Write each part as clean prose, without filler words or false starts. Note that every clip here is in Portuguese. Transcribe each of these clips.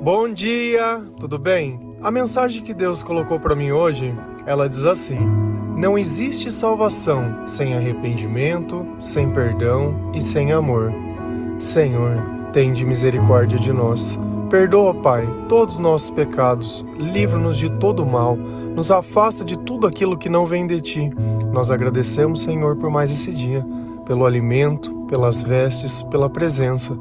Bom dia, tudo bem? A mensagem que Deus colocou para mim hoje, ela diz assim: não existe salvação sem arrependimento, sem perdão e sem amor. Senhor, tende misericórdia de nós. Perdoa, Pai, todos os nossos pecados, livra-nos de todo mal, nos afasta de tudo aquilo que não vem de Ti. Nós agradecemos, Senhor, por mais esse dia, pelo alimento, pelas vestes, pela presença.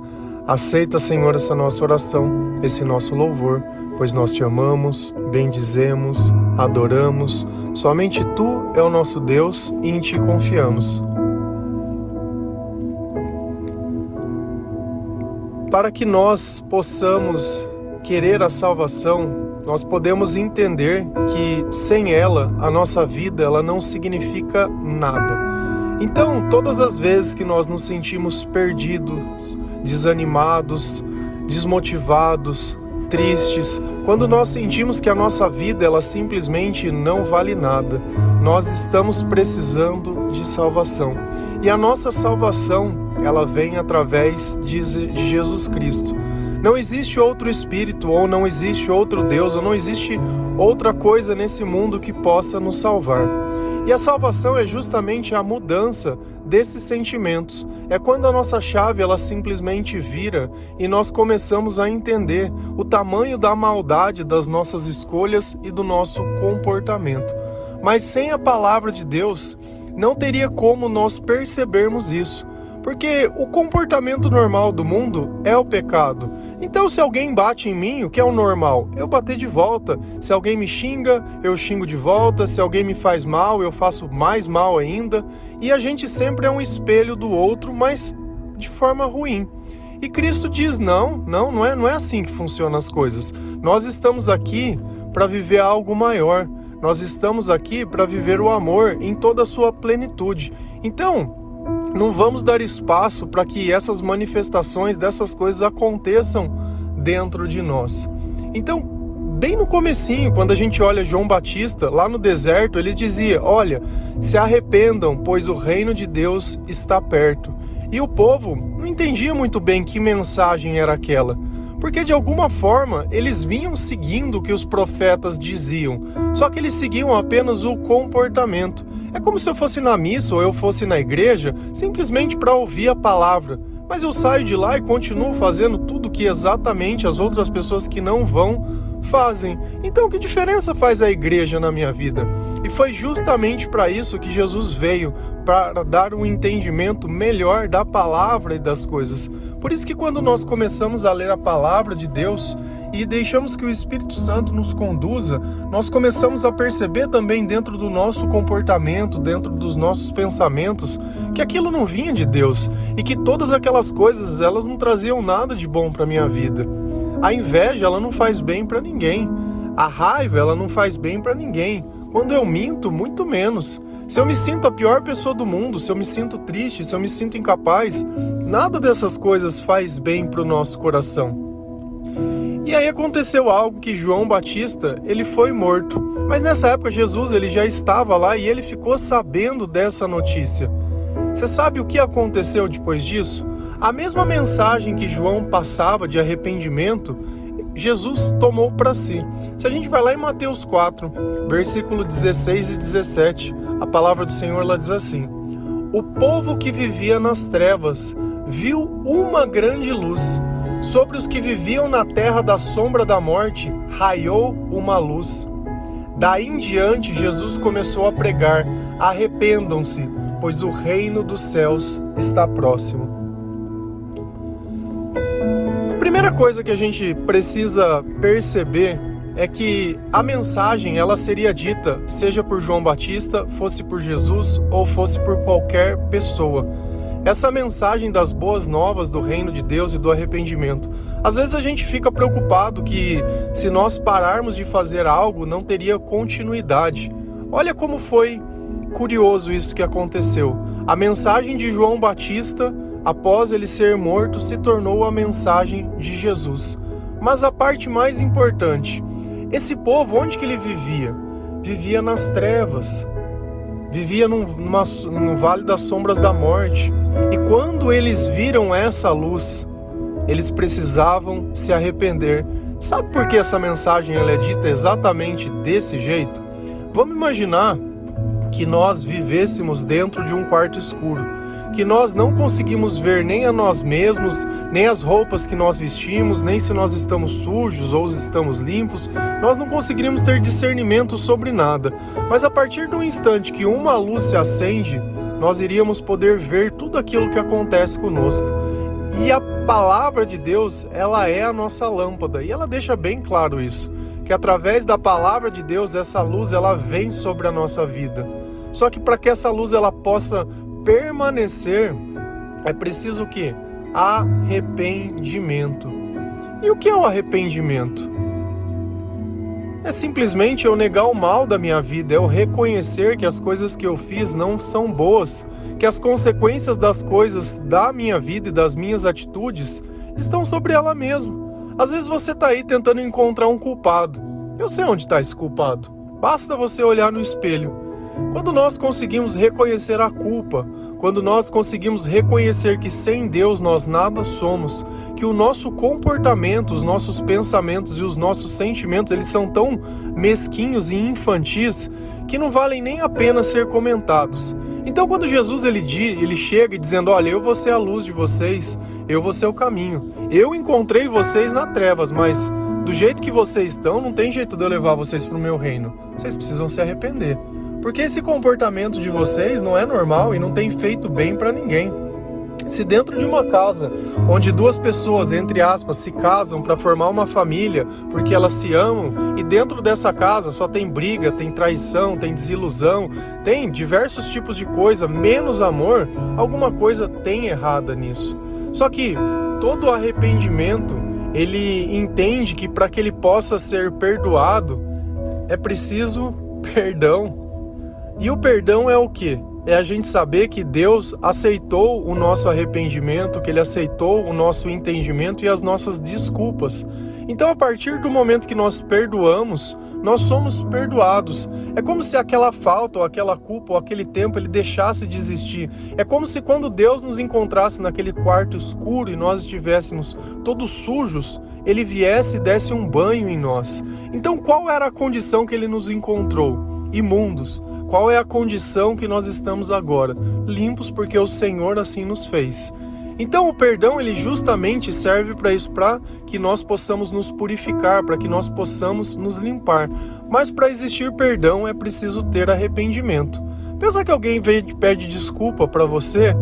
Aceita, Senhor, essa nossa oração, esse nosso louvor, pois nós Te amamos, bendizemos, adoramos. Somente Tu é o nosso Deus e em Ti confiamos. Para que nós possamos querer a salvação, nós podemos entender que sem ela, a nossa vida ela não significa nada. Então, todas as vezes que nós nos sentimos perdidos, desanimados, desmotivados, tristes, quando nós sentimos que a nossa vida ela simplesmente não vale nada, nós estamos precisando de salvação. E a nossa salvação, ela vem através de Jesus Cristo. Não existe outro Espírito, ou não existe outro Deus, ou não existe outra coisa nesse mundo que possa nos salvar. E a salvação é justamente a mudança desses sentimentos. É quando a nossa chave ela simplesmente vira e nós começamos a entender o tamanho da maldade das nossas escolhas e do nosso comportamento. Mas sem a palavra de Deus, não teria como nós percebermos isso. Porque o comportamento normal do mundo é o pecado. Então, se alguém bate em mim, o que é o normal? Eu bater de volta. Se alguém me xinga, eu xingo de volta. Se alguém me faz mal, eu faço mais mal ainda. E a gente sempre é um espelho do outro, mas de forma ruim. E Cristo diz, não é assim que funcionam as coisas. Nós estamos aqui para viver algo maior. Nós estamos aqui para viver o amor em toda a sua plenitude. Então, não vamos dar espaço para que essas manifestações dessas coisas aconteçam dentro de nós. Então, bem no comecinho, quando a gente olha João Batista, lá no deserto, ele dizia, olha, se arrependam, pois o reino de Deus está perto. E o povo não entendia muito bem que mensagem era aquela, porque de alguma forma eles vinham seguindo o que os profetas diziam, só que eles seguiam apenas o comportamento. É como se eu fosse na missa ou eu fosse na igreja simplesmente para ouvir a palavra, mas eu saio de lá e continuo fazendo tudo que exatamente as outras pessoas que não vão fazem. Então, que diferença faz a igreja na minha vida? E foi justamente para isso que Jesus veio, para dar um entendimento melhor da palavra e das coisas. Por isso que quando nós começamos a ler a palavra de Deus e deixamos que o Espírito Santo nos conduza, nós começamos a perceber também dentro do nosso comportamento, dentro dos nossos pensamentos, que aquilo não vinha de Deus e que todas aquelas coisas, elas não traziam nada de bom para a minha vida. A inveja, ela não faz bem para ninguém. A raiva, ela não faz bem para ninguém. Quando eu minto, muito menos. Se eu me sinto a pior pessoa do mundo, se eu me sinto triste, se eu me sinto incapaz, nada dessas coisas faz bem para o nosso coração. E aí aconteceu algo que João Batista, ele foi morto. Mas nessa época Jesus, ele já estava lá e ele ficou sabendo dessa notícia. Você sabe o que aconteceu depois disso? A mesma mensagem que João passava de arrependimento, Jesus tomou para si. Se a gente vai lá em Mateus 4, versículo 16 e 17, a palavra do Senhor ela diz assim: o povo que vivia nas trevas viu uma grande luz. Sobre os que viviam na terra da sombra da morte, raiou uma luz. Daí em diante, Jesus começou a pregar: arrependam-se, pois o reino dos céus está próximo. A primeira coisa que a gente precisa perceber é que a mensagem ela seria dita, seja por João Batista, fosse por Jesus ou fosse por qualquer pessoa. Essa mensagem das boas novas do reino de Deus e do arrependimento. Às vezes a gente fica preocupado que se nós pararmos de fazer algo, não teria continuidade. Olha como foi curioso isso que aconteceu. A mensagem de João Batista, após ele ser morto, se tornou a mensagem de Jesus. Mas a parte mais importante, esse povo, onde que ele vivia? Vivia nas trevas. Vivia no vale das sombras da morte. E quando eles viram essa luz, eles precisavam se arrepender. Sabe por que essa mensagem ela é dita exatamente desse jeito? Vamos imaginar que nós vivêssemos dentro de um quarto escuro, que nós não conseguimos ver nem a nós mesmos, nem as roupas que nós vestimos, nem se nós estamos sujos ou estamos limpos, nós não conseguiríamos ter discernimento sobre nada. Mas a partir do instante que uma luz se acende, nós iríamos poder ver tudo aquilo que acontece conosco. E a palavra de Deus, ela é a nossa lâmpada, e ela deixa bem claro isso, que através da palavra de Deus, essa luz ela vem sobre a nossa vida. Só que para que essa luz ela possa permanecer, é preciso o quê? Arrependimento. E o que é o arrependimento? É simplesmente eu negar o mal da minha vida, é eu reconhecer que as coisas que eu fiz não são boas, que as consequências das coisas da minha vida e das minhas atitudes estão sobre ela mesma. Às vezes você está aí tentando encontrar um culpado. Eu sei onde está esse culpado. Basta você olhar no espelho. Quando nós conseguimos reconhecer a culpa, quando nós conseguimos reconhecer que sem Deus nós nada somos, que o nosso comportamento, os nossos pensamentos e os nossos sentimentos, eles são tão mesquinhos e infantis que não valem nem a pena ser comentados. Então quando Jesus ele chega dizendo, olha, eu vou ser a luz de vocês, eu vou ser o caminho. Eu encontrei vocês nas trevas, mas do jeito que vocês estão, não tem jeito de eu levar vocês para o meu reino. Vocês precisam se arrepender. Porque esse comportamento de vocês não é normal e não tem feito bem para ninguém. Se dentro de uma casa onde duas pessoas, entre aspas, se casam para formar uma família porque elas se amam, e dentro dessa casa só tem briga, tem traição, tem desilusão, tem diversos tipos de coisa, menos amor, alguma coisa tem errada nisso. Só que todo arrependimento, ele entende que para que ele possa ser perdoado, é preciso perdão. E o perdão é o quê? É a gente saber que Deus aceitou o nosso arrependimento, que Ele aceitou o nosso entendimento e as nossas desculpas. Então, a partir do momento que nós perdoamos, nós somos perdoados. É como se aquela falta, ou aquela culpa, ou aquele tempo, ele deixasse de existir. É como se quando Deus nos encontrasse naquele quarto escuro e nós estivéssemos todos sujos, Ele viesse e desse um banho em nós. Então, qual era a condição que Ele nos encontrou? Imundos. Qual é a condição que nós estamos agora? Limpos, porque o Senhor assim nos fez. Então o perdão ele justamente serve para isso, para que nós possamos nos purificar, para que nós possamos nos limpar. Mas para existir perdão é preciso ter arrependimento. Pensa que alguém vem e pede desculpa para você,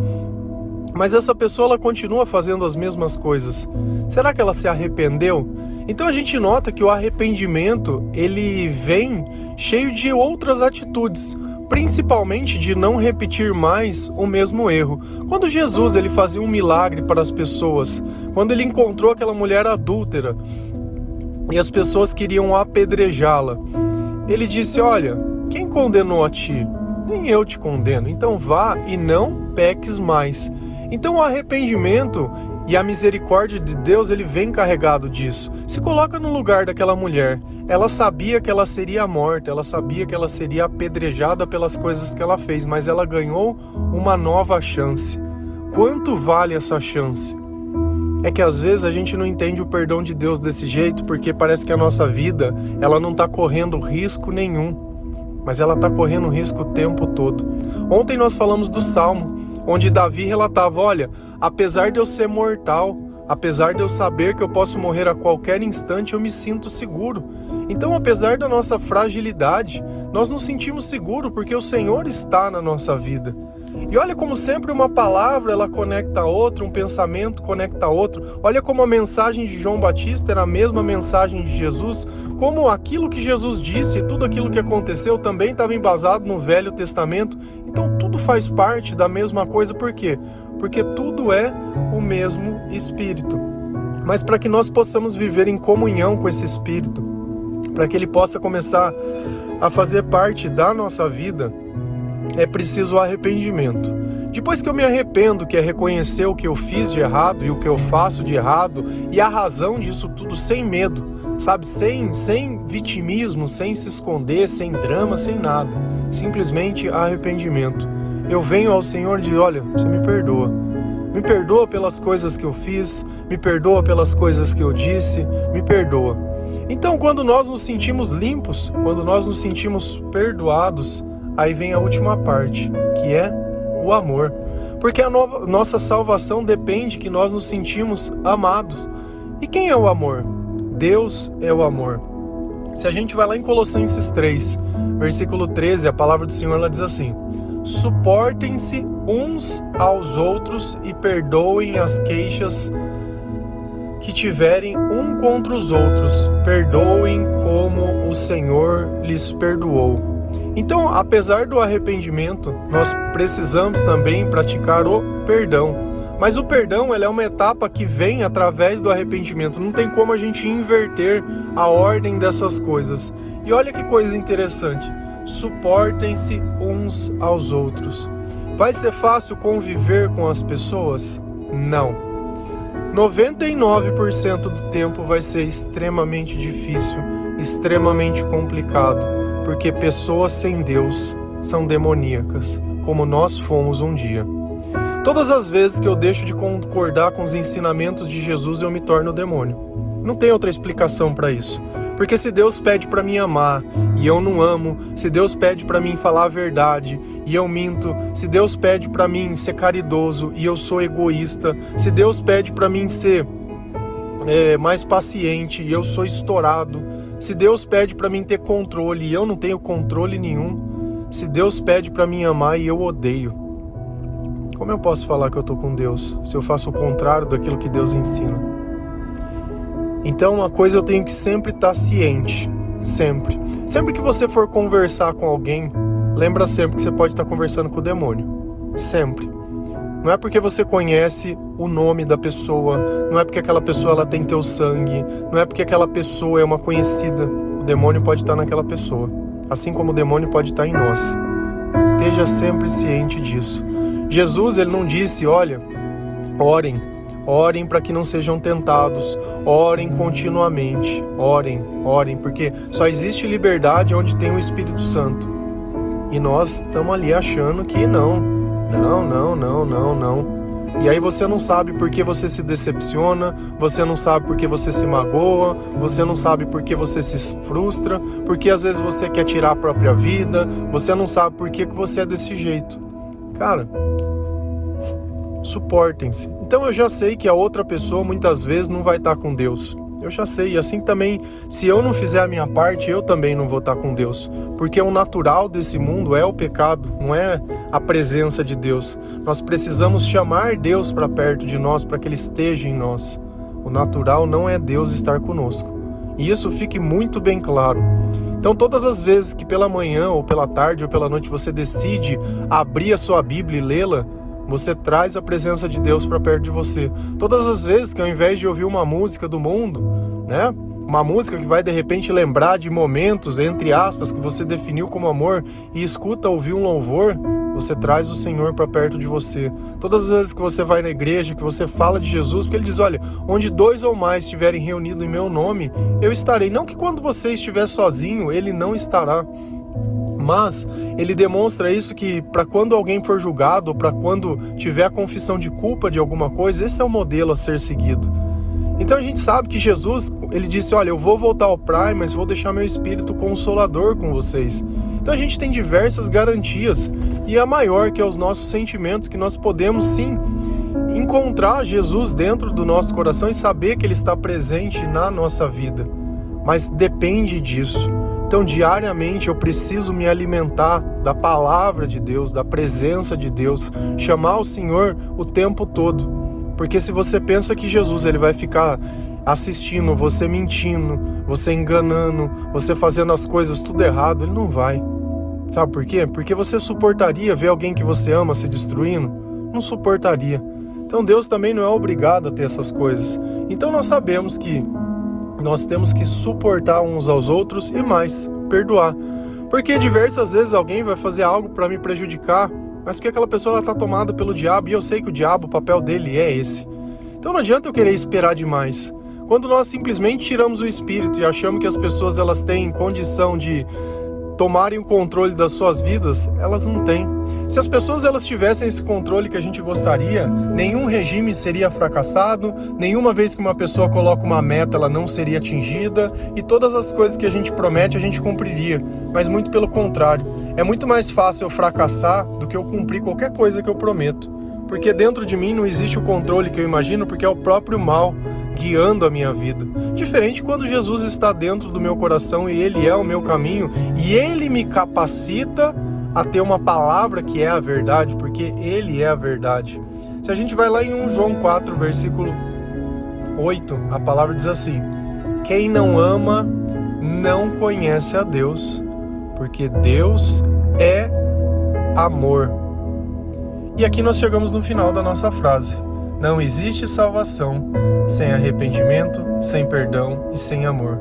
mas essa pessoa ela continua fazendo as mesmas coisas. Será que ela se arrependeu? Então a gente nota que o arrependimento ele vem cheio de outras atitudes, principalmente de não repetir mais o mesmo erro. Quando Jesus ele fazia um milagre para as pessoas, quando ele encontrou aquela mulher adúltera e as pessoas queriam apedrejá-la, ele disse, olha, quem condenou a ti? Nem eu te condeno, então vá e não peques mais. Então o arrependimento e a misericórdia de Deus, ele vem carregado disso. Se coloca no lugar daquela mulher. Ela sabia que ela seria morta, ela sabia que ela seria apedrejada pelas coisas que ela fez, mas ela ganhou uma nova chance. Quanto vale essa chance? É que às vezes a gente não entende o perdão de Deus desse jeito, porque parece que a nossa vida, ela não está correndo risco nenhum, mas ela está correndo risco o tempo todo. Ontem nós falamos do Salmo, onde Davi relatava, olha, apesar de eu ser mortal, apesar de eu saber que eu posso morrer a qualquer instante, eu me sinto seguro. Então, apesar da nossa fragilidade, nós nos sentimos seguros porque o Senhor está na nossa vida. E olha como sempre uma palavra, ela conecta a outra, um pensamento conecta a outro. Olha como a mensagem de João Batista era a mesma mensagem de Jesus, como aquilo que Jesus disse, tudo aquilo que aconteceu também estava embasado no Velho Testamento. Então tudo faz parte da mesma coisa, por quê? Porque tudo é o mesmo Espírito. Mas para que nós possamos viver em comunhão com esse Espírito, para que ele possa começar a fazer parte da nossa vida, é preciso arrependimento. Depois que eu me arrependo, que é reconhecer o que eu fiz de errado e o que eu faço de errado e a razão disso tudo sem medo, sabe? Sem vitimismo, sem se esconder, sem drama, sem nada. Simplesmente arrependimento. Eu venho ao Senhor e digo, olha, você me perdoa. Me perdoa pelas coisas que eu fiz, me perdoa pelas coisas que eu disse, me perdoa. Então, quando nós nos sentimos limpos, quando nós nos sentimos perdoados, aí vem a última parte, que é o amor. Porque a nossa salvação depende que nós nos sentimos amados. E quem é o amor? Deus é o amor. Se a gente vai lá em Colossenses 3, versículo 13, a palavra do Senhor ela diz assim: suportem-se uns aos outros e perdoem as queixas que tiverem um contra os outros. Perdoem como o Senhor lhes perdoou. Então, apesar do arrependimento, nós precisamos também praticar o perdão. Mas o perdão ele é uma etapa que vem através do arrependimento. Não tem como a gente inverter a ordem dessas coisas. E olha que coisa interessante. Suportem-se uns aos outros. Vai ser fácil conviver com as pessoas? Não. 99% do tempo vai ser extremamente difícil, extremamente complicado. Porque pessoas sem Deus são demoníacas, como nós fomos um dia. Todas as vezes que eu deixo de concordar com os ensinamentos de Jesus, eu me torno demônio. Não tem outra explicação para isso. Porque se Deus pede para mim amar e eu não amo, se Deus pede para mim falar a verdade e eu minto, se Deus pede para mim ser caridoso e eu sou egoísta, se Deus pede para mim ser mais paciente e eu sou estourado, se Deus pede para mim ter controle e eu não tenho controle nenhum, se Deus pede para mim amar e eu odeio, como eu posso falar que eu estou com Deus se eu faço o contrário daquilo que Deus ensina? Então uma coisa eu tenho que sempre estar ciente, sempre. Sempre que você for conversar com alguém, lembra sempre que você pode estar conversando com o demônio, sempre. Não é porque você conhece o nome da pessoa, não é porque aquela pessoa ela tem teu sangue, não é porque aquela pessoa é uma conhecida. O demônio pode estar naquela pessoa, assim como o demônio pode estar em nós. Esteja sempre ciente disso. Jesus ele não disse, olha, orem para que não sejam tentados, orem continuamente, orem, porque só existe liberdade onde tem o Espírito Santo. E nós estamos ali achando que não. E aí você não sabe por que você se decepciona, você não sabe por que você se magoa, você não sabe por que você se frustra, porque às vezes você quer tirar a própria vida, você não sabe por que você é desse jeito. Cara, suportem-se. Então eu já sei que a outra pessoa muitas vezes não vai estar com Deus. Eu já sei, e assim também, se eu não fizer a minha parte, eu também não vou estar com Deus. Porque o natural desse mundo é o pecado, não é a presença de Deus. Nós precisamos chamar Deus para perto de nós, para que Ele esteja em nós. O natural não é Deus estar conosco. E isso fique muito bem claro. Então todas as vezes que pela manhã, ou pela tarde, ou pela noite, você decide abrir a sua Bíblia e lê-la, você traz a presença de Deus para perto de você. Todas as vezes que ao invés de ouvir uma música do mundo, né? Uma música que vai de repente lembrar de momentos, entre aspas, que você definiu como amor e escuta ouvir um louvor, você traz o Senhor para perto de você. Todas as vezes que você vai na igreja, que você fala de Jesus, porque Ele diz, olha, onde 2 ou mais estiverem reunidos em meu nome, eu estarei. Não que quando você estiver sozinho, Ele não estará. Mas ele demonstra isso que para quando alguém for julgado, ou para quando tiver a confissão de culpa de alguma coisa, esse é o modelo a ser seguido. Então a gente sabe que Jesus, ele disse, olha, eu vou voltar ao Pai, mas vou deixar meu Espírito Consolador com vocês. Então a gente tem diversas garantias, e a maior que é os nossos sentimentos, que nós podemos sim encontrar Jesus dentro do nosso coração e saber que Ele está presente na nossa vida. Mas depende disso. Então, diariamente, eu preciso me alimentar da palavra de Deus, da presença de Deus, chamar o Senhor o tempo todo. Porque se você pensa que Jesus ele vai ficar assistindo, você mentindo, você enganando, você fazendo as coisas tudo errado, Ele não vai. Sabe por quê? Porque você suportaria ver alguém que você ama se destruindo? Não suportaria. Então, Deus também não é obrigado a ter essas coisas. Então, nós sabemos que nós temos que suportar uns aos outros e mais, perdoar. Porque diversas vezes alguém vai fazer algo para me prejudicar, mas porque aquela pessoa está tomada pelo diabo, e eu sei que o diabo, o papel dele é esse. Então não adianta eu querer esperar demais. Quando nós simplesmente tiramos o espírito e achamos que as pessoas elas têm condição de tomarem o controle das suas vidas, elas não têm. Se as pessoas elas tivessem esse controle que a gente gostaria, nenhum regime seria fracassado, nenhuma vez que uma pessoa coloca uma meta, ela não seria atingida, e todas as coisas que a gente promete, a gente cumpriria. Mas muito pelo contrário, é muito mais fácil eu fracassar do que eu cumprir qualquer coisa que eu prometo. Porque dentro de mim não existe o controle que eu imagino, porque é o próprio mal guiando a minha vida. Diferente quando Jesus está dentro do meu coração e Ele é o meu caminho, e Ele me capacita a ter uma palavra que é a verdade, porque Ele é a verdade. Se a gente vai lá em 1 João 4, versículo 8, a palavra diz assim: quem não ama não conhece a Deus, porque Deus é amor. E aqui nós chegamos no final da nossa frase. Não existe salvação sem arrependimento, sem perdão e sem amor.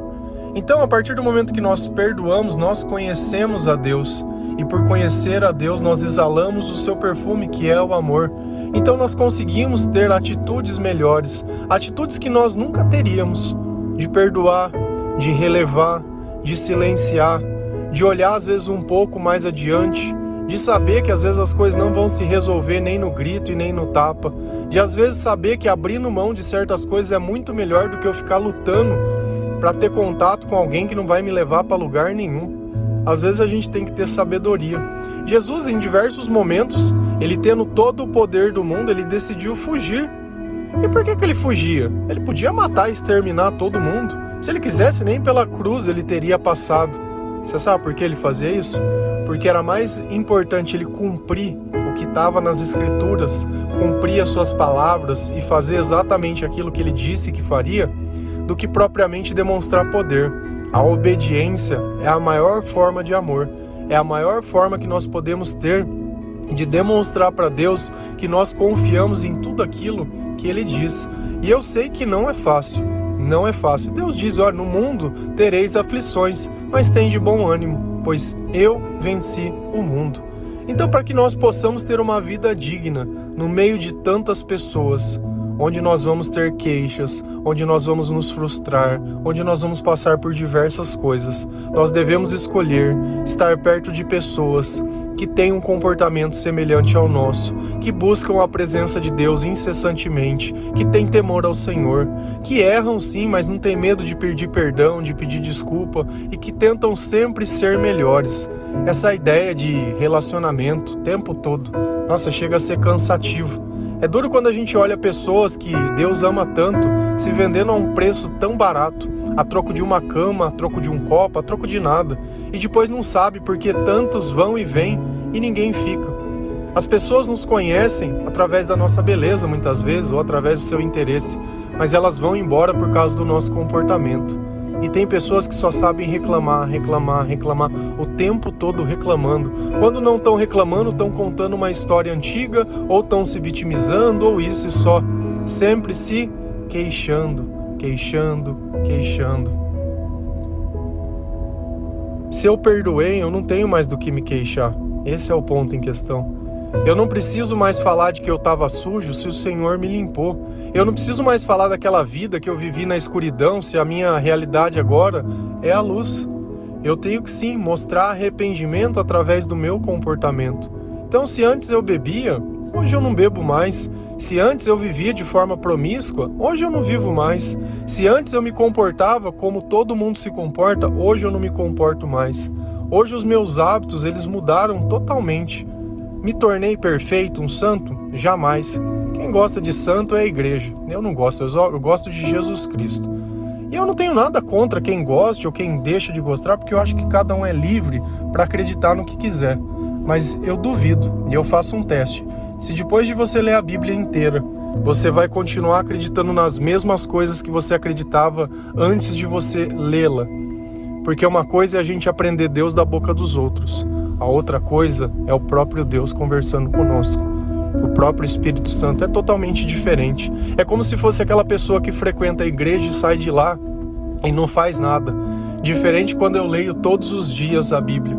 Então, a partir do momento que nós perdoamos, nós conhecemos a Deus. E por conhecer a Deus, nós exalamos o seu perfume, que é o amor. Então, nós conseguimos ter atitudes melhores, atitudes que nós nunca teríamos, de perdoar, de relevar, de silenciar, de olhar às vezes um pouco mais adiante, de saber que às vezes as coisas não vão se resolver nem no grito e nem no tapa, de às vezes saber que abrindo mão de certas coisas é muito melhor do que eu ficar lutando para ter contato com alguém que não vai me levar para lugar nenhum. Às vezes a gente tem que ter sabedoria. Jesus, em diversos momentos, ele tendo todo o poder do mundo, ele decidiu fugir. E por que ele fugia? Ele podia matar e exterminar todo mundo. Se ele quisesse, nem pela cruz ele teria passado. Você sabe por que ele fazia isso? Porque era mais importante ele cumprir o que estava nas Escrituras, cumprir as suas palavras e fazer exatamente aquilo que ele disse que faria, do que propriamente demonstrar poder. A obediência é a maior forma de amor, é a maior forma que nós podemos ter de demonstrar para Deus que nós confiamos em tudo aquilo que Ele diz. E eu sei que não é fácil, não é fácil. Deus diz, olha, no mundo tereis aflições, mas tende bom ânimo, pois eu venci o mundo. Então, para que nós possamos ter uma vida digna no meio de tantas pessoas, onde nós vamos ter queixas, onde nós vamos nos frustrar, onde nós vamos passar por diversas coisas, nós devemos escolher estar perto de pessoas que têm um comportamento semelhante ao nosso, que buscam a presença de Deus incessantemente, que têm temor ao Senhor, que erram sim, mas não têm medo de pedir perdão, de pedir desculpa e que tentam sempre ser melhores. Essa ideia de relacionamento o tempo todo, nossa, chega a ser cansativo. É duro quando a gente olha pessoas que Deus ama tanto se vendendo a um preço tão barato, a troco de uma cama, a troco de um copo, a troco de nada, e depois não sabe porque tantos vão e vêm e ninguém fica. As pessoas nos conhecem através da nossa beleza muitas vezes, ou através do seu interesse, mas elas vão embora por causa do nosso comportamento. E tem pessoas que só sabem reclamar o tempo todo reclamando. Quando não estão reclamando, estão contando uma história antiga, ou estão se vitimizando, ou isso e só. Sempre se queixando. Se eu perdoei, eu não tenho mais do que me queixar. Esse é o ponto em questão. Eu não preciso mais falar de que eu estava sujo se o Senhor me limpou. Eu não preciso mais falar daquela vida que eu vivi na escuridão se a minha realidade agora é a luz. Eu tenho que sim mostrar arrependimento através do meu comportamento. Então, se antes eu bebia, hoje eu não bebo mais. Se antes eu vivia de forma promíscua, hoje eu não vivo mais. Se antes eu me comportava como todo mundo se comporta, hoje eu não me comporto mais. Hoje os meus hábitos, eles mudaram totalmente. Me tornei perfeito, um santo? Jamais. Quem gosta de santo é a igreja. Eu não gosto, eu gosto de Jesus Cristo. E eu não tenho nada contra quem goste ou quem deixa de gostar, porque eu acho que cada um é livre para acreditar no que quiser. Mas eu duvido, e eu faço um teste. Se depois de você ler a Bíblia inteira, você vai continuar acreditando nas mesmas coisas que você acreditava antes de você lê-la. Porque uma coisa é a gente aprender Deus da boca dos outros. A outra coisa é o próprio Deus conversando conosco. O próprio Espírito Santo é totalmente diferente. É como se fosse aquela pessoa que frequenta a igreja e sai de lá e não faz nada. Diferente quando eu leio todos os dias a Bíblia.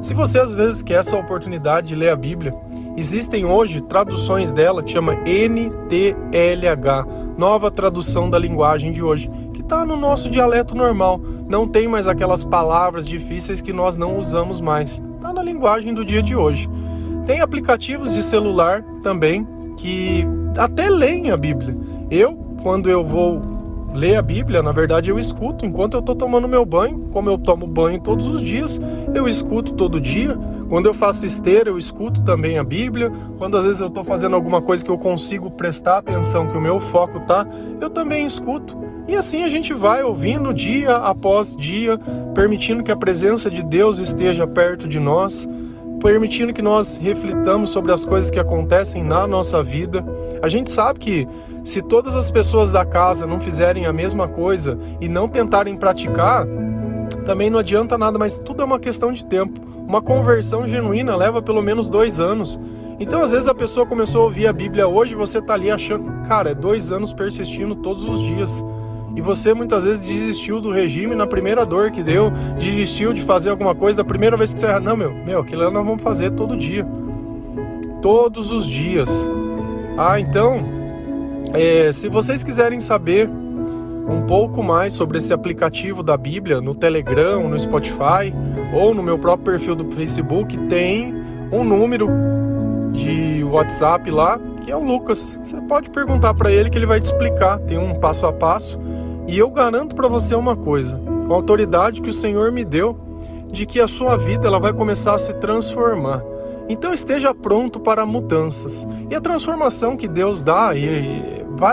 Se você às vezes quer essa oportunidade de ler a Bíblia, existem hoje traduções dela que chama NTLH, nova tradução da linguagem de hoje, que está no nosso dialeto normal. Não tem mais aquelas palavras difíceis que nós não usamos mais. Está na linguagem do dia de hoje. Tem aplicativos de celular também que até leem a Bíblia. Quando eu vou ler a Bíblia, na verdade eu escuto enquanto eu estou tomando meu banho. Como eu tomo banho todos os dias, eu escuto todo dia. Quando eu faço esteira, eu escuto também a Bíblia. Quando às vezes eu estou fazendo alguma coisa que eu consigo prestar atenção, que o meu foco tá, eu também escuto. E assim a gente vai ouvindo dia após dia, permitindo que a presença de Deus esteja perto de nós, permitindo que nós reflitamos sobre as coisas que acontecem na nossa vida. A gente sabe que se todas as pessoas da casa não fizerem a mesma coisa e não tentarem praticar, também não adianta nada, mas tudo é uma questão de tempo. Uma conversão genuína leva pelo menos 2 anos. Então, às vezes a pessoa começou a ouvir a Bíblia hoje, você tá ali achando, cara, é 2 anos persistindo todos os dias. E você muitas vezes desistiu do regime na primeira dor que deu, desistiu de fazer alguma coisa da primeira vez que você... Não, aquilo nós vamos fazer todo dia. Todos os dias. Então, se vocês quiserem saber um pouco mais sobre esse aplicativo da Bíblia, no Telegram, no Spotify, ou no meu próprio perfil do Facebook, tem um número de WhatsApp lá, que é o Lucas. Você pode perguntar para ele que ele vai te explicar, tem um passo a passo. E eu garanto para você uma coisa, com a autoridade que o Senhor me deu, de que a sua vida ela vai começar a se transformar. Então esteja pronto para mudanças. E a transformação que Deus dá,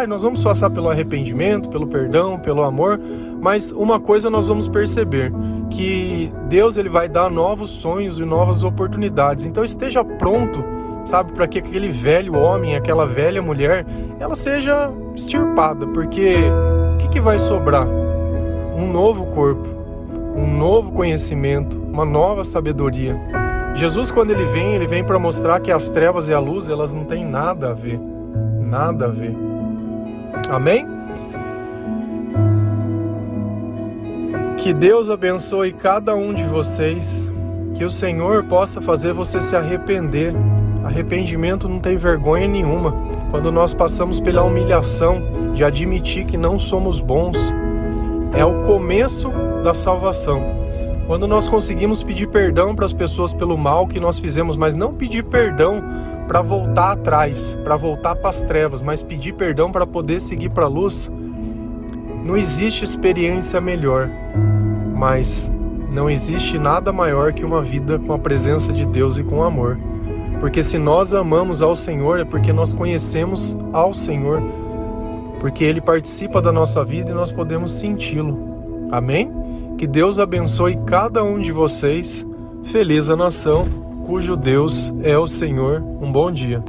nós vamos passar pelo arrependimento, pelo perdão, pelo amor, mas uma coisa nós vamos perceber, que Deus ele vai dar novos sonhos e novas oportunidades. Então esteja pronto, sabe, para que aquele velho homem, aquela velha mulher, ela seja extirpada, porque o que vai sobrar? Um novo corpo, um novo conhecimento, uma nova sabedoria. Jesus, quando ele vem para mostrar que as trevas e a luz, elas não têm nada a ver. Nada a ver. Amém? Que Deus abençoe cada um de vocês. Que o Senhor possa fazer você se arrepender. Arrependimento não tem vergonha nenhuma. Quando nós passamos pela humilhação de admitir que não somos bons, é o começo da salvação. Quando nós conseguimos pedir perdão para as pessoas pelo mal que nós fizemos, mas não pedir perdão para voltar atrás, para voltar para as trevas, mas pedir perdão para poder seguir para a luz, não existe experiência melhor, mas não existe nada maior que uma vida com a presença de Deus e com amor. Porque se nós amamos ao Senhor, é porque nós conhecemos ao Senhor, porque Ele participa da nossa vida e nós podemos senti-lo. Amém? Que Deus abençoe cada um de vocês. Feliz a nação cujo Deus é o Senhor. Um bom dia.